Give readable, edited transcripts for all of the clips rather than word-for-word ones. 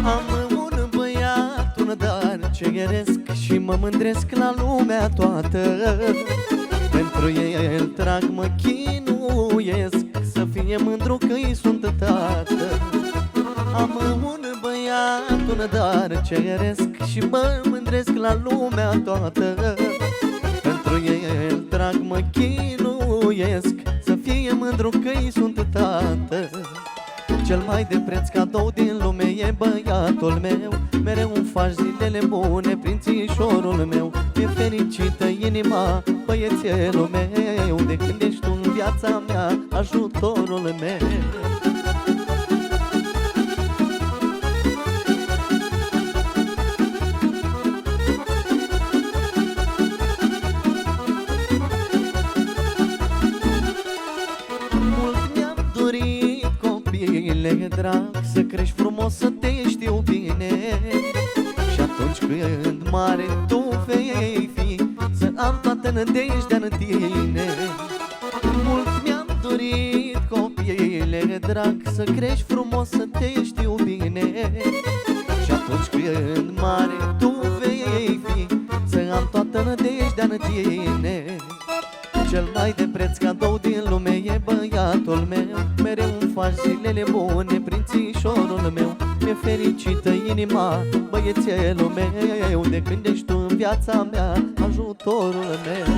Am un băiat, un dar ce gheresc și mă mândresc la lumea toată. Pentru el trag, mă chinuiesc, să fie mândru că-i sunt tată. Am un băiat, un dar ce gheresc și mă mândresc la lumea toată. Pentru el trag, mă chinuiesc, să fie mândru că-i sunt tată. Cel mai de preț cadou din lume e băiatul meu. Mereu îmi faci zilele bune, prințișorul meu. E fericită inima, băiețelul meu. De când ești tu în viața mea, ajutorul meu. Drag, să crești frumos, să te știu bine. Și atunci când mare tu vei fi, să am toată nădejdea în tine. Mult mi-am dorit, copile drag, să crești frumos, să te știu bine. Și atunci când mare tu vei fi, să am toată nădejdea în tine. Cel mai de preț cadou din lume e băiatul meu. Mereu îmi faci zilele bune, prințișorul meu. Mi-e fericită inima, băiețelul meu. De când ești tu în viața mea, ajutorul meu.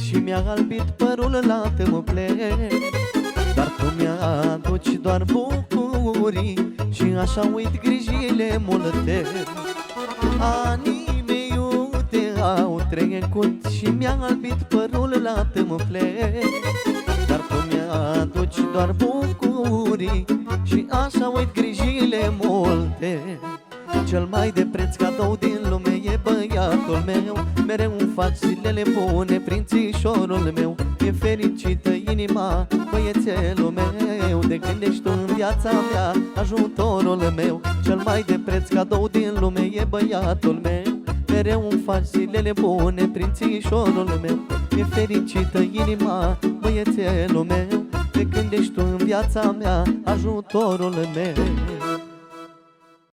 Și mi-a albit părul la tâmple, dar tu mi-aduci doar bucurii și așa uit grijile multe. Anii mei iute au trecut și mi-a albit părul la tâmple, dar tu mi-aduci doar bucurii și așa uit grijile multe. Cel mai de preț cadou din lume e băiatul meu. Mereu îmi faci zilele bune, prințișorul meu. E fericită inima, băiețelul meu. De când ești tu în viața mea, ajutorul meu. Cel mai de preț cadou din lume e băiatul meu. Mereu îmi faci zilele bune, prințișorul meu. E fericită inima, băiețelul meu. De când ești tu în viața mea, ajutorul meu.